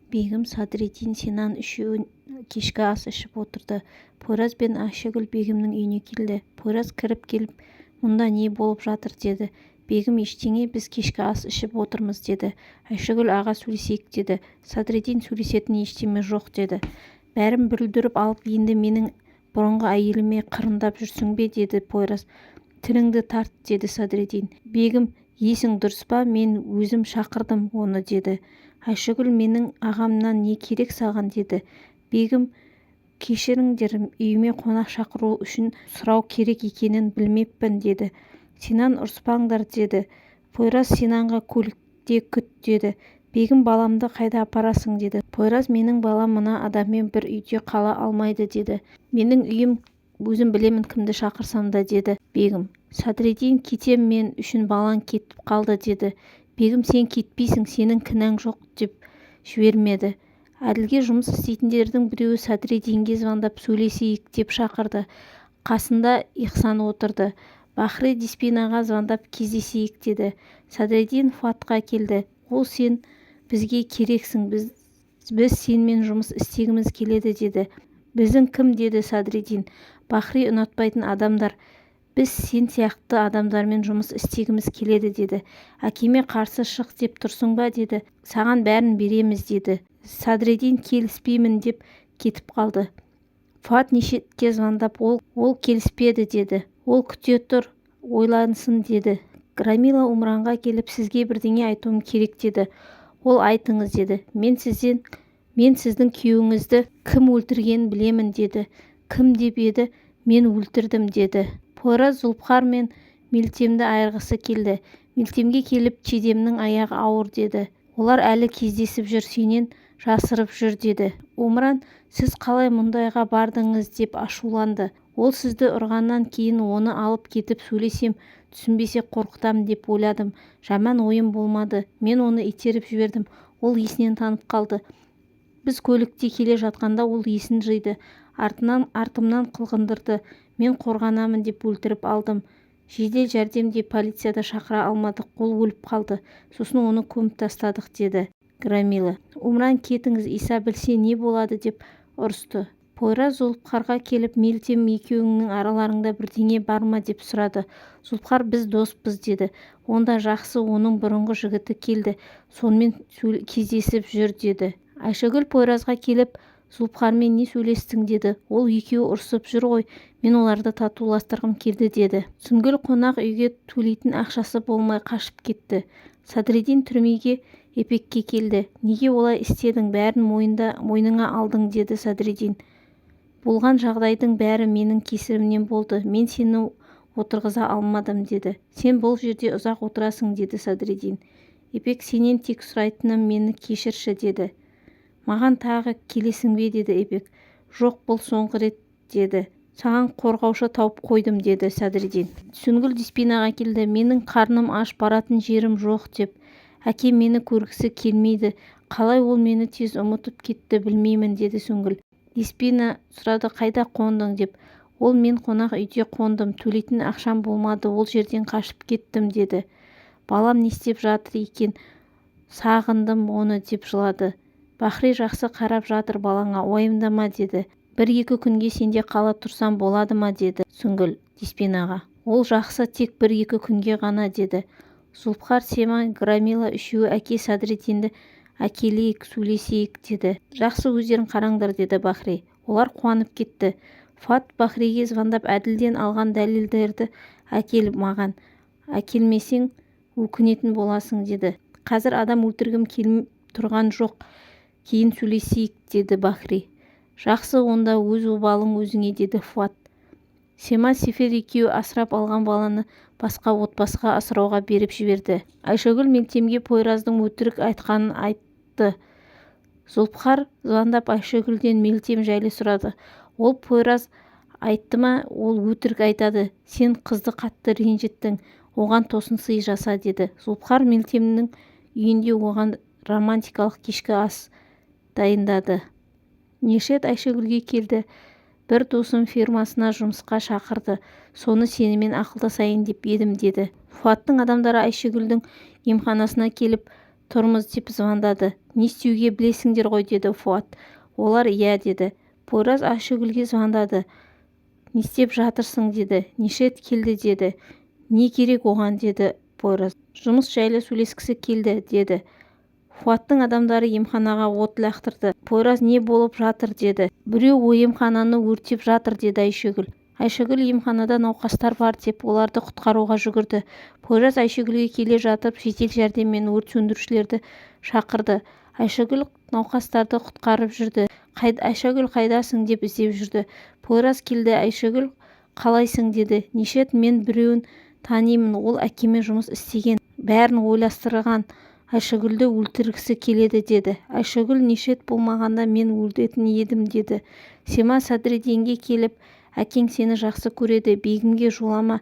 Бегім, Садриддин, Синан үшеуі кешкі ас ішіп отырды. Пойраз бен Айшагүл бегімнің үйіне келді. Пойраз кіріп келіп, мұнда не болып жатыр деді. Бегім, ештеңе, біз кешкі ас ішіп отырмыз деді. Айшагүл, аға, сөйлесейік деді. Садриддин, сөйлесетін ештеме жоқ деді. Бәрін бүлдіріп алып, енді менің бұрынғы әйеліме қырындап жүрсің бе деді Пойраз. Тіліңді тарт деді Садриддин. Бегім, есің дұрыс па, мен өзім шақырдым оны деді. Айшагүл, менің ағамнан не керек саған деді. Бегім, кешіріңдер, үйіме қонақ шақыру үшін сұрау керек екенін білмеппін деді. Синан, ұрыспаңдар деді. Пойраз, Синанға көлікте күт деді. Бегім, баламды қайда апарасың деді. Пойраз, менің балам мына адаммен бір үйде қала алмайды деді. Менің үйім, өзім білемін кімді шақырсам да деді Бегім. Садриддин, кетем, мен үшін балаң кетіп қалды деді. Бегім, сен кетпейсің, сенің кінәң жоқ деп жібермеді. Әділге жұмыс істейтіндердің біреуі Садриддинге звондап сөйлесейік деп шақырды. Қасында Ихсан отырды. Бахри Диспинаға звондап кездесейік деді. Садриддин Фуатқа келді. Ол, сен бізге керексің, біз сенмен жұмыс істегіміз келеді деді. Біздің кім деді Садриддин. Бахри ұнатпайтын адамдар. Біз сен сияқты адамдармен жұмыс істегіміз келеді деді. Әкеме қарсы шық деп тұрсың ба деді. Саған бәрін береміз деді. Садриддин келіспеймін деп кетіп қалды. Фуат нешетке звондап, ол келіспеді деді. Ол күте тұр, ойлансын деді. Грамила Умранға келіп, сізге бірдеңе айтуым керек деді. Ол, айтыңыз деді. Мен сіздің күйеуіңізді кім өлтіргенін білемін деді. Кім деп еді? Мен өлтірдім деді. Пойраз Зұлпхар мен Мелтемді айырғысы келді. Мелтемге келіп, Чедемнің аяғы ауыр деді. Олар әлі кездесіп жүр, сенен жасырып жүр деді. Умран, сіз қалай мұндайға бардыңыз деп ашуланды. Ол сізді ұрғаннан кейін оны алып кетіп сөйлесем, түсінбесе қорқытам деп ойладым. Жаман ойым болмады. Мен оны итеріп жібердім. Ол есінен танып қалды. Біз көлікте келе жатқанда ол есін жиды. Артымнан қылғындырды. Мен қорғанамын деп өлтіріп алдым. Жедел жәрдем деп полицияда шақыра алмадық. Ол өліп қалды. Сосын оны көміп тастадық деді Грамила. Умран, кетіңіз, Иса білсе не болады деп ұрысты. Пойраз Зұлпхарға келіп, Мелтем, екеуіңнің араларыңда бірдеңе бар ма деп сұрады. Зұлпхар, біз доспыз деді. Онда жақсы, оның бұрынғы жігіті келді. Сонымен кездесіп жүр деді. Айшагүл Пойразға келіп, Зұлпхармен не сөйлестің деді. Ол екеуі ұрсып жүр ғой, мен оларды татуластырғым келді деді. Сүнгіл қонақ үйге төлейтін ақшасы болмай қашып кетті. Садриддин түрмеге Епекке келді. Неге олай істедің, бәрін мойныңа алдың деді Садриддин. Болған жағдайдың бәрі менің кесірімнен болды. Мен сені отырғыза алмадым деді. Сен бұл жерде ұзақ отырасың деді Садриддин. Епек, сенен тек сұрайтыным мені кешірші деді. Маған тағы келесің бе деді Епек. Жоқ, бұл соңғы рет деді. Саған қорғаушы тауып қойдым деді Садриддин. Сүнгіл Диспинаға келді. Менің қарным аш, баратын жерім жоқ деп. Әкем мені көргісі келмейді. Қалай ол мені тез ұмытып кетті білмеймін деді Сүнгіл. Диспина сұрады, қайда қондың деп. Ол, мен қонақ үйде қондым. Төлейтін ақшам болмады. Ол жерден қашып кеттім деді. Балам не істеп жатыр екен? Сағындым оны деп жылады. Бахри жақсы қарап жатыр балаңа, уайымдама деді. Бір-екі күнге сенде қала тұрсам болады ма деді Сүнгіл Диспинаға. Ол жақсы, тек бір-екі күнге ғана деді. Зұлпхар, Сема, Грамила үшеуі әке Садриддинді әкелейік, сөйлесейік деді. Жақсы, өздерің қараңдар деді Бахри. Олар қуанып кетті. Фуат Бахриге звондап, әділден алған дәлелдерді әкел маған. Әкелмесең өкінетін боласың деді. Қазір адам өлтіргім келмей тұрған жоқ. Кейін сөйлесейік деді Бахри. Жақсы, онда өз обалың өзіңе деді Фуат. Сема Сефер екеуі асырап алған баланы басқа отбасыға асырауға беріп жіберді. Айшагүл Мелтемге Пойраздың өтірік айтқанын айтты. Зұлпхар звондап Айшагүлден Мелтем жайлы сұрады. Ол, Пойраз айтты ма? Ол өтірік айтады. Сен қызды қатты ренжіттің. Оған тосын сый жаса деді. Зұлпхар Мелтемнің үйінде оған романтикалық кешкі ас дайындады. Нешет Айшагүлге келді. Бір досым фирмасына жұмысқа шақырды. Соны сенімен ақылдасайын деп едім деді. Фуаттың адамдары Айшагүлдің емханасына келіп, тұрмыз деп звондады. Не істеуге білесіңдер ғой деді Фуат. Олар иә деді. Пойраз Айшагүлге звондады. Не істеп жатырсың деді. Нишет келді деді. Не керек оған деді Пойраз. Жұмыс жайлы сөйлескісі келді деді. Фуаттың адамдары емханаға от лақтырды. Пойраз не болып жатыр деді. Біреу емхананы өртеп жатыр деді Айшагүл. Айшагүл емханада науқастар бар деп оларды құтқаруға жүгірді. Пойраз Айшагүлге келе жатып жедел жәрдеммен өрт сөндірушілерді шақырды. Айшагүл науқастарды құтқарып жүрді. Айшагүл қайдасың деп іздеп жүрді. Пойраз келді. Айшагүл қалайсың деді. Нишет мен біреуін танимын, ол әкеме жұмыс істеген, бәрін ойластырған, Айшагүлді өлтіргісі келеді деді. Айшагүл Нишет болмағанда мен өлтіретін едім деді. Сема Садриддинге келіп, әкең сені жақсы көреді, бегімге жолама,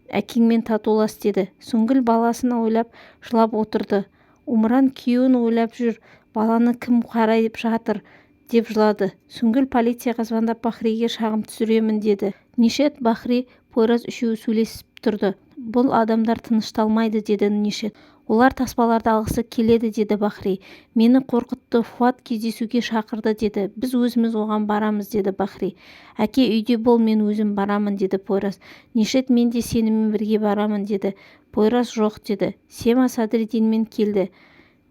әкеңмен татулас деді. Сүңгіл баласын ойлап жылап отырды. Умран күйеуін ойлап жүр, баланы кім қарайып жатыр деп жылады. Сүңгіл полицияға звондап Бахриге шағым түсіремін деді. Нишет, Бахри, Пойраз үшеуі сөйлесіп тұрды. Бұл адамдар тынышталмайды деді Нишет. Олар таспаларды алғысы келеді деді Бахри. Мені қорқытты, Фуат кездесуге шақырды деді. Біз өзіміз оған барамыз деді Бахри. Әке үйде бол, мен өзім барамын деді Пойраз. Нишет, мен де сенімен бірге барамын деді. Пойраз жоқ деді. Сема Садриддинмен келді.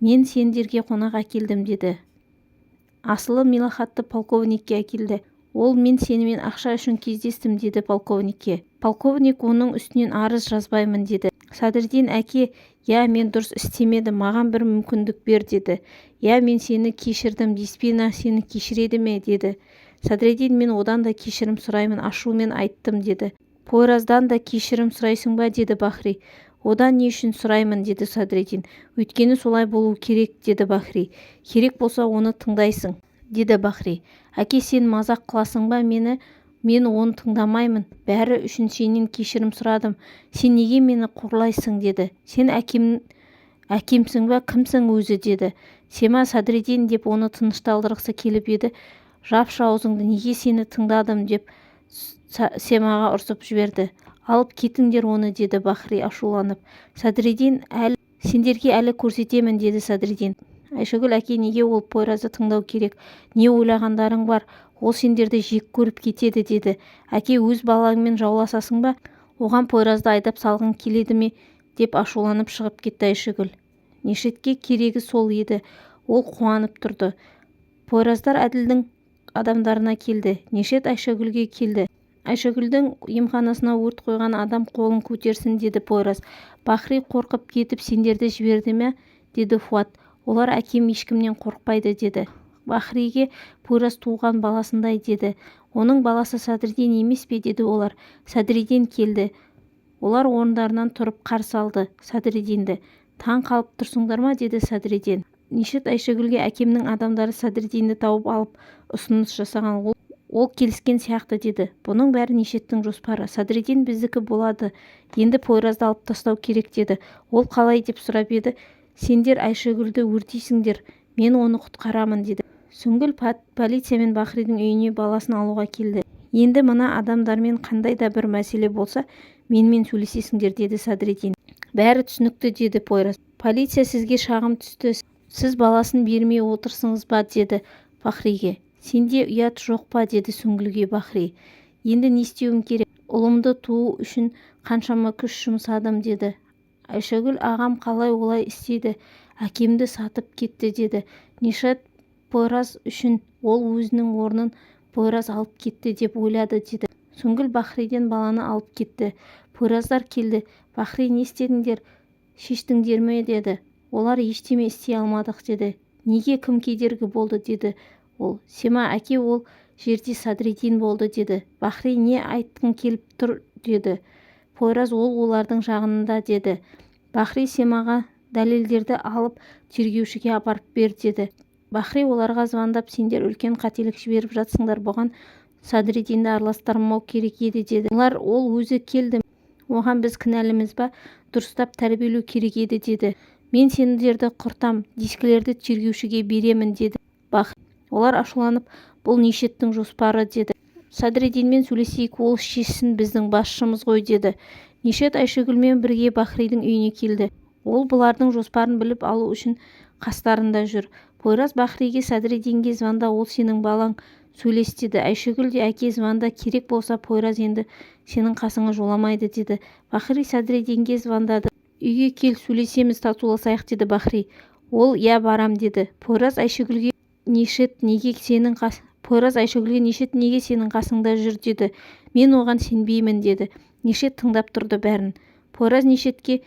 Мен сендерге қонақ әкелдім деді. Асылы Милахатты полковникке әкелді. Ол мен сенімен ақша үшін кездестім деді полковникке. Полковник оның үстінен арыз жазбаймын деді. Садриддин, әке, я, мен дұрыс істемедім, маған бір мүмкіндік бер деді. Я, мен сені кешірдім, Деспина сені кешіреді ме деді. Садриддин, мен одан да кешірім сұраймын, ашумен айттым деді. Пойраздан да кешірім сұрайсың ба деді Бахри. Одан не үшін сұраймын деді Садриддин. Өйткені солай болу керек деді Бахри. Керек болса оны тыңдайсың деді Бахри. Әке, сен мазақ қыласың ба мені? Мен оны тыңдамаймын. Бәрі үшін сенен кешірім сұрадым. Сен неге мені қорлайсың деді. Сен әкемсің ба, кімсің өзі деді. Сема Садриддин деп оны тынышталдырғысы келіп еді. Жапшы аузыңды, неге сені тыңдадым деп Семаға ұрсып жіберді. Алып кетіңдер оны деді Бахри ашуланып. Садриддин, сендерге әлі көрсетемін деді Садриддин. Айшагүл, әке, неге ол Пойразды тыңдау керек? Не ойлағандарың бар? Ол сендерді жек көріп кетеді деді. Әке, өз балаңмен жауласасың ба? Оған Пойразды айдап салғың келеді ме? Деп ашуланып шығып кетті Айшагүл. Нишетке керегі сол еді. Ол қуанып тұрды. Пойраздар Әділдің адамдарына келді. Нишет Айшагүлге келді. Айшагүлдің емханасына өрт қойған адам қолын көтерсін деді Пойраз. Бахри қорқып кетіп сендерді жіберді ме? Деді Фуат. Олар әкем ешкімнен қорқпайды деді. Бахриге Пойраз туған баласындай деді. Оның баласы Садриддин емес пе деді олар. Садриддин келді. Олар орындарынан тұрып қарсы алды Садриддинді. Таң қалып тұрсыңдар ма деді Садриддин. Нишет Айшагүлге әкемнің адамдары Садриддинді тауып алып ұсыныс жасаған, ол келіскен сияқты деді. Бұның бәрі Нишеттің жоспары. Садриддин біздікі болады. Енді Пойразды алып тастау керек деді. Ол қалай деп сұрап еді. Сендер Айшагүлді өртейсіңдер, мен оны құтқарамын деді. Сүңгіл полициямен Бахридің үйіне баласын алуға келді. Енді мына адамдармен қандай да бір мәселе болса, менімен сөйлесесіңдер деді Садриддин. Бәрі түсінікті деді Пойраз. Полиция сізге шағым түсті. Сіз баласын бермей отырсыңыз ба деді Бахриге. Сенде ұят жоқ па деді Сүңгілге Бахри. Енді не істеуім керек? Ұлымды туу үшін қаншама күш жұмсадым деді. Айшагүл, ағам қалай олай істеді? Әкемді сатып кетті деді. Нишет Пойраз үшін, ол өзінің орнын Пойраз алып кетті деп ойлады деді. Сүңгіл Бахриден баланы алып кетті. Пойраздар келді. Бахри, не істедіңдер? Шештіңдер ме деді. Олар ештеме істей алмадық деді. Неге, кім кедергі болды деді ол. Сема, әке, ол жерде Садриддин болды деді. Бахри, не айтқың келіп тұр деді. Пойраз, ол олардың жағында деді. Бахри Семаға дәлелдерді алып тергеушіге апарып бер деді. Бахри оларға звондап, сендер үлкен қателік жіберіп жатсыңдар, бұған Садриддинді араластырмау керек еді деді. Олар, ол өзі келді. Оған біз кінәліміз ба? Дұрыстап тәрбиелеу керек еді деді. Мен сендерді құртам, дискілерді тергеушіге беремін деді. Бахри. Олар ашуланып, бұл Нишеттің жоспары деді. Садриддинмен сөйлесейік, ол шешсін, біздің басшымыз ғой деді. Нишет Айшагүлмен бірге Бахридің үйіне келді. Ол бұлардың жоспарын біліп алу үшін қастарында жүр. Пойраз Бахриге Садриддинге звонда, ол сенің балаң, сөйлес деді. Айшагүл де әке звонда, керек болса Пойраз енді сенің қасыңа жоламайды деді. Бахри Садриддинге звондады. Үйге кел, сөйлесеміз, татуласайық деді Бахри. Ол я барам деді. Пойраз Айшагүлге Нишет неге сенің қасыңда жүр деді. Мен оған сенбеймін деді. Нишет тыңдап тұрды бәрін. Пойраз Нишетке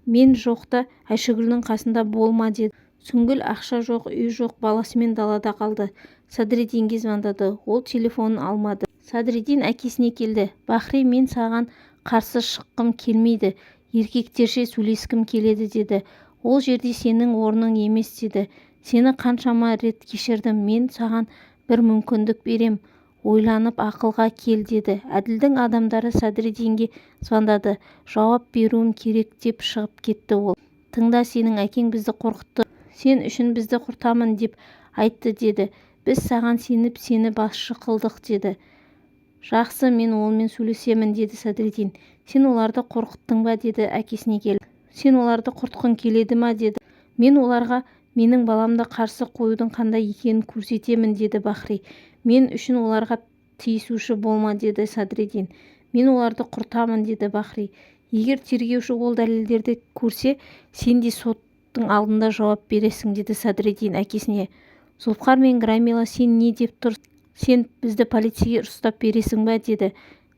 мен жоқта Айшагүлдің қасында болма деді. Сүнгіл ақша жоқ, үй жоқ, баласымен далада қалды. Садриддинге звондады. Ол телефонын алмады. Садриддин әкесіне келді. Бахри, мен саған қарсы шыққым келмейді. Еркектерше сөйлескім келеді деді. Ол жерде сенің орның емес деді. Сені қаншама рет кешірдім. Мен саған бір мүмкіндік берем. Ойланып ақылға кел деді. Әділдің адамдары Садриддинге звондады. Жауап беруім керек деп шығып кетті ол. Тыңда, сенің әкең бізді қорқытты. Сен үшін бізді құртамын деп айтты деді. Біз саған сеніп сені басшы қылдық деді. Жақсы, мен олмен сөйлесемін деді Садриддин. Сен оларды қорқыттың ба деді әкесіне келіп. Сен оларды құртқың келеді ма деді. Мен оларға менің баламды қарсы қоюдың қандай екенін көрсетемін деді Бахри. Мен үшін оларға тиісуші болма деді Садриддин. Мен оларды құртамын деді Бахри. Егер тергеуші ол дәлелдерді көрсе, сен де соттың алдында жауап бересің деді Садриддин әкесіне. Зұлфқар мен Грамила, сен не деп тұрсың? Сен бізді полицейге ұстап бересің ба деді.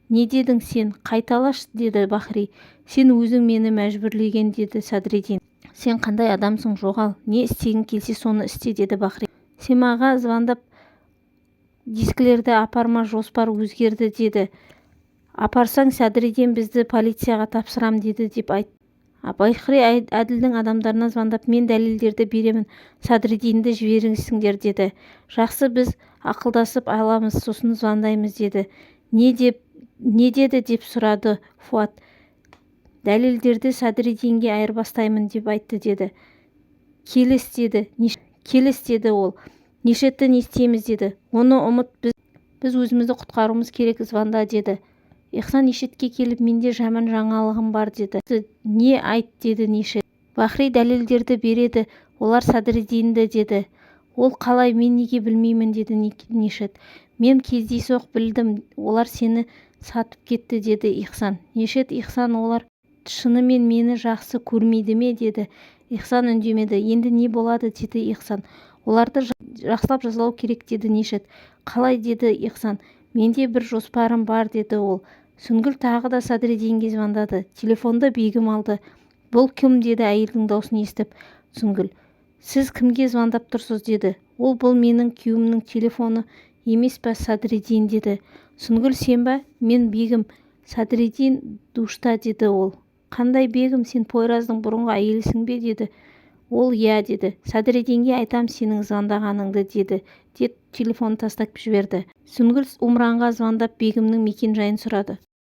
Не дедің сен? Қайталаш деді Бахри. Сен өзің мені мәжбүрлеген деді Садриддин. Сен қандай адамсың, жоғал. Не істегің келсе соны істе деді Бахри. Семаға звондап дискілерді апарма, жоспар өзгерді деді. Апарсаң Садриддин бізді полицияға тапсырам деді деп айтты. Бахри Әділдің адамдарына звондап, мен дәлелдерді беремін, Садриддинді жіберіңіздер деді. Жақсы, біз ақылдасып аламыз, сосын звондаймыз деді. Не деді деп сұрады Фуат. Дәлелдерді Садриддинге айырбастаймын деп айтты деді. Келіс деді ол. Нишетті не істейміз деді. Оны ұмыт, біз өзімізді құтқаруымыз керек, звонда деді. Ихсан Нишетке келіп, менде жаман жаңалығым бар деді. Не айт деді Нишет. Бахри дәлелдерді береді, олар Садриддинді деді. Ол қалай, мен неге білмеймін деді Нишет. Мен кездейсоқ білдім, олар сені сатып кетті деді Ихсан. Нишет, Ихсан, олар шынымен мені жақсы көрмейді ме деді. Ихсан үндемеді. Енді не болады деді Ихсан. Оларды жақсылап жазалау керек деді Нишет. Қалай деді Ихсан. Менде бір жоспарым бар деді ол. Сүнгіл тағы да Садриддинге звондады. Телефонды Бегім алды. Бұл кім деді әйелдің даусын естіп. Сүнгіл, сіз кімге звондап тұрсыз деді. Бұл менің күйеуімнің телефоны емес па, Садриддин деді. Сүнгіл, сен ба? Мен Бегім. Садриддин душта деді ол. Қандай Бегім, сен Пойраздың бұрынғы әйелісің бе деді. Ол я деді. Садриддинге айтам сенің звондағаныңды деді. Телефон тастап жіберді. Сүнгіл Умранға звондап Бегімнің мекен жайын сұрады.